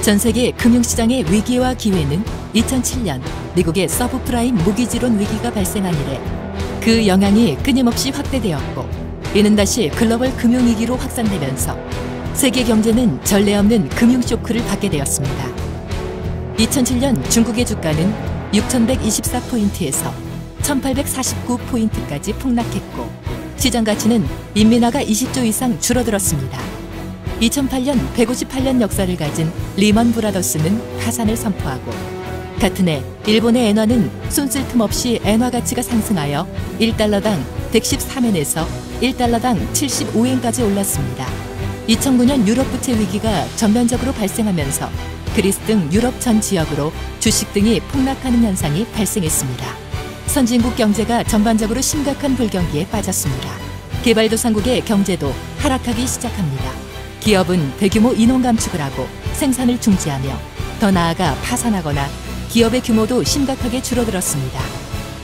전 세계 금융시장의 위기와 기회는 2007년 미국의 서브프라임 모기지론 위기가 발생한 이래 그 영향이 끊임없이 확대되었고, 이는 다시 글로벌 금융위기로 확산되면서 세계 경제는 전례 없는 금융쇼크를 받게 되었습니다. 2007년 중국의 주가는 6,124포인트에서 1,849포인트까지 폭락했고, 시장 가치는 인민화가 20조 이상 줄어들었습니다. 2008년 158년 역사를 가진 리먼 브라더스는 파산을 선포하고, 같은 해 일본의 엔화는 손쓸 틈 없이 엔화 가치가 상승하여 1달러당 113엔에서 1달러당 75엔까지 올랐습니다. 2009년 유럽 부채 위기가 전면적으로 발생하면서 그리스 등 유럽 전 지역으로 주식 등이 폭락하는 현상이 발생했습니다. 선진국 경제가 전반적으로 심각한 불경기에 빠졌습니다. 개발도상국의 경제도 하락하기 시작합니다. 기업은 대규모 인원 감축을 하고 생산을 중지하며 더 나아가 파산하거나 기업의 규모도 심각하게 줄어들었습니다.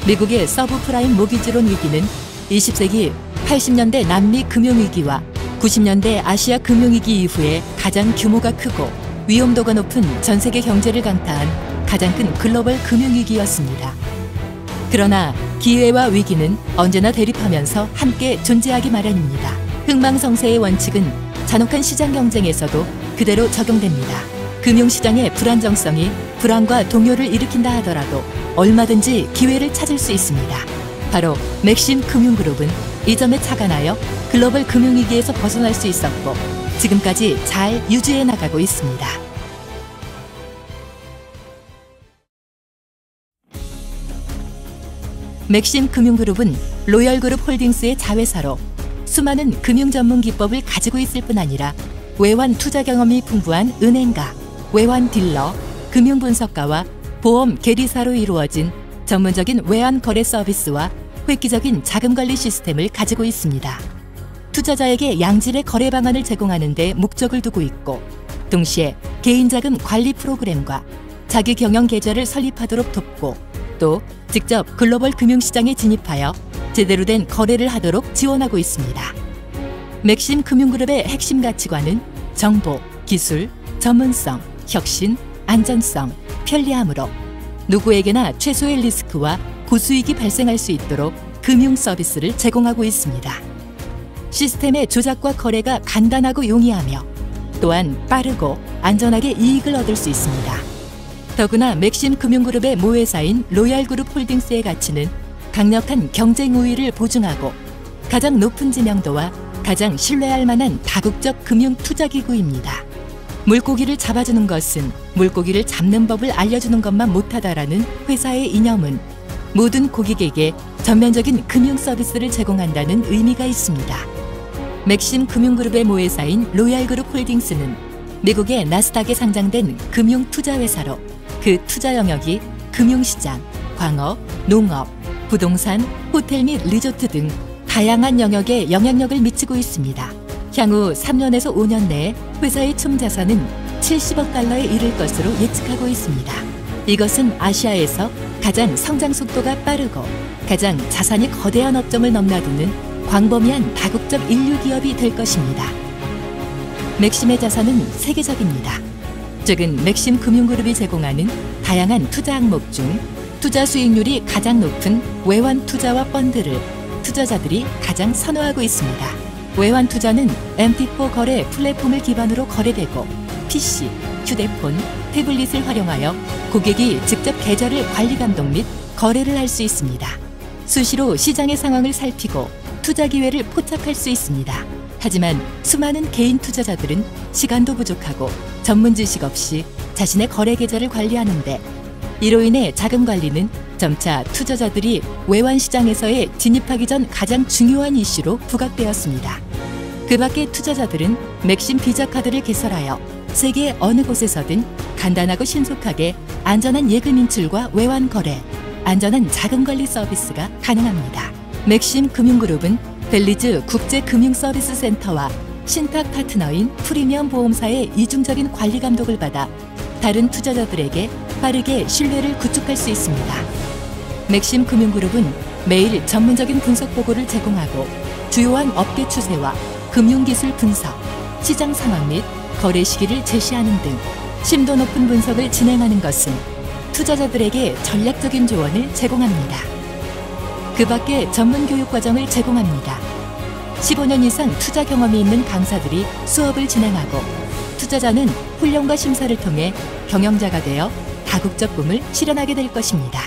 미국의 서브프라임 모기지론 위기는 20세기 80년대 남미 금융위기와 90년대 아시아 금융위기 이후에 가장 규모가 크고 위험도가 높은 전 세계 경제를 강타한 가장 큰 글로벌 금융위기였습니다. 그러나 기회와 위기는 언제나 대립하면서 함께 존재하기 마련입니다. 흥망성쇠의 원칙은 잔혹한 시장 경쟁에서도 그대로 적용됩니다. 금융시장의 불안정성이 불안과 동요를 일으킨다 하더라도 얼마든지 기회를 찾을 수 있습니다. 바로 맥심 금융그룹은 이 점에 착안하여 글로벌 금융위기에서 벗어날 수 있었고 지금까지 잘 유지해 나가고 있습니다. 맥심 금융그룹은 로열그룹 홀딩스의 자회사로 수많은 금융 전문 기법을 가지고 있을 뿐 아니라 외환 투자 경험이 풍부한 은행가, 외환 딜러, 금융 분석가와 보험 계리사로 이루어진 전문적인 외환 거래 서비스와 획기적인 자금 관리 시스템을 가지고 있습니다. 투자자에게 양질의 거래 방안을 제공하는 데 목적을 두고 있고, 동시에 개인 자금 관리 프로그램과 자기 경영 계좌를 설립하도록 돕고, 또 직접 글로벌 금융시장에 진입하여 제대로 된 거래를 하도록 지원하고 있습니다. 맥심 금융그룹의 핵심 가치관은 정보, 기술, 전문성, 혁신, 안전성, 편리함으로 누구에게나 최소의 리스크와 고수익이 발생할 수 있도록 금융 서비스를 제공하고 있습니다. 시스템의 조작과 거래가 간단하고 용이하며 또한 빠르고 안전하게 이익을 얻을 수 있습니다. 더구나 맥심 금융그룹의 모회사인 로얄그룹 홀딩스의 가치는 강력한 경쟁 우위를 보증하고 가장 높은知名도와 가장 신뢰할 만한 다국적 금융 투자기구입니다. 물고기를 잡아주는 것은 물고기를 잡는 법을 알려주는 것만 못하다라는 회사의 이념은 모든 고객에게 전면적인 금융 서비스를 제공한다는 의미가 있습니다. 맥심 금융그룹의 모회사인 로얄그룹 홀딩스는 미국의 나스닥에 상장된 금융 투자회사로 그 투자 영역이 금융시장, 광업, 농업, 부동산, 호텔 및 리조트 등 다양한 영역에 영향력을 미치고 있습니다. 향후 3년에서 5년 내에 회사의 총 자산은 70억 달러에 이를 것으로 예측하고 있습니다. 이것은 아시아에서 가장 성장 속도가 빠르고 가장 자산이 거대한 업종을 넘나드는 광범위한 다국적 인류 기업이 될 것입니다. 맥심의 자산은 세계적입니다. 최근 맥심 금융그룹이 제공하는 다양한 투자 항목 중 투자 수익률이 가장 높은 외환 투자와 펀드를 투자자들이 가장 선호하고 있습니다. 외환 투자는 MT4 거래 플랫폼을 기반으로 거래되고 PC, 휴대폰, 태블릿을 활용하여 고객이 직접 계좌를 관리 감독 및 거래를 할 수 있습니다. 수시로 시장의 상황을 살피고 투자 기회를 포착할 수 있습니다. 하지만 수많은 개인 투자자들은 시간도 부족하고 전문 지식 없이 자신의 거래 계좌를 관리하는데, 이로 인해 자금 관리는 점차 투자자들이 외환 시장에서의 진입하기 전 가장 중요한 이슈로 부각되었습니다. 그 밖에 투자자들은 맥심 비자 카드를 개설하여 세계 어느 곳에서든 간단하고 신속하게 안전한 예금 인출과 외환 거래, 안전한 자금 관리 서비스가 가능합니다. 맥심 금융그룹은 벨리즈 국제금융서비스 센터와 신탁 파트너인 프리미엄 보험사의 이중적인 관리 감독을 받아 다른 투자자들에게 빠르게 신뢰를 구축할 수 있습니다. 맥심 금융그룹은 매일 전문적인 분석 보고를 제공하고 주요한 업계 추세와 금융기술 분석, 시장 상황 및 거래 시기를 제시하는 등 심도 높은 분석을 진행하는 것은 투자자들에게 전략적인 조언을 제공합니다. 그 밖에 전문 교육 과정을 제공합니다. 15년 이상 투자 경험이 있는 강사들이 수업을 진행하고 투자자는 훈련과 심사를 통해 경영자가 되어 다국적 꿈을 실현하게 될 것입니다.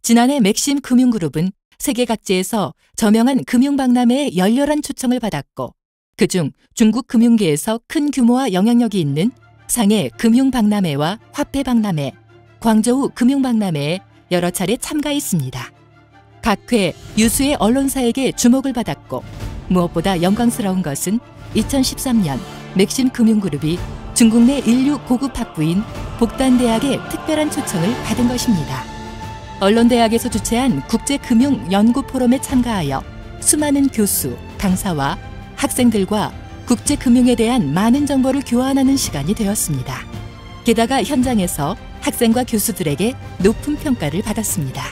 지난해 맥심 금융그룹은 세계 각지에서 저명한 금융박람회에 열렬한 초청을 받았고 그중 중국 금융계에서 큰 규모와 영향력이 있는 상해 금융박람회와 화폐박람회, 광저우 금융박람회에 여러 차례 참가했습니다. 각 회 유수의 언론사에게 주목을 받았고 무엇보다 영광스러운 것은 2013년 맥심 금융그룹이 중국 내 인류 고급 학부인 복단대학의 특별한 초청을 받은 것입니다. 언론대학에서 주최한 국제금융연구포럼에 참가하여 수많은 교수, 강사와 학생들과 국제금융에 대한 많은 정보를 교환하는 시간이 되었습니다. 게다가 현장에서 학생과 교수들에게 높은 평가를 받았습니다.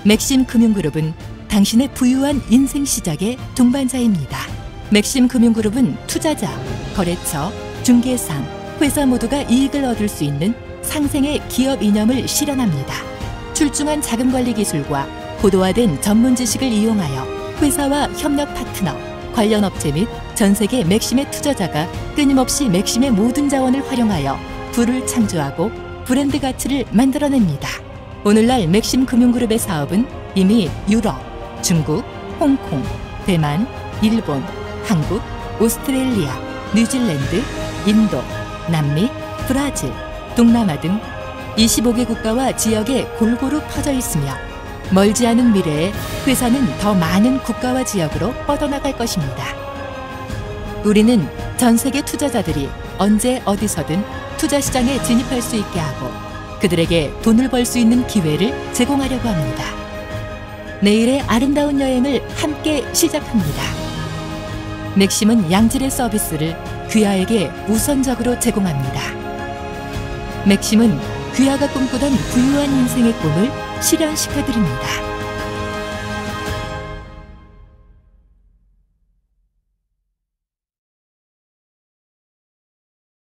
맥심 금융그룹은 당신의 부유한 인생 시작의 동반자입니다. 맥심 금융그룹은 투자자, 거래처, 중개상, 회사 모두가 이익을 얻을 수 있는 상생의 기업 이념을 실현합니다. 출중한 자금관리 기술과 고도화된 전문 지식을 이용하여 회사와 협력 파트너, 관련 업체 및 전 세계 맥심의 투자자가 끊임없이 맥심의 모든 자원을 활용하여 부를 창조하고 브랜드 가치를 만들어냅니다. 오늘날 맥심 금융그룹의 사업은 이미 유럽, 중국, 홍콩, 대만, 일본, 한국, 오스트레일리아, 뉴질랜드, 인도, 남미, 브라질, 동남아 등 25개 국가와 지역에 골고루 퍼져 있으며 멀지 않은 미래에 회사는 더 많은 국가와 지역으로 뻗어나갈 것입니다. 우리는 전 세계 투자자들이 언제 어디서든 투자 시장에 진입할 수 있게 하고 그들에게 돈을 벌 수 있는 기회를 제공하려고 합니다. 내일의 아름다운 여행을 함께 시작합니다. 맥심은 양질의 서비스를 귀하에게 우선적으로 제공합니다. 맥심은 귀하가 꿈꾸던 부유한 인생의 꿈을 실현시켜드립니다.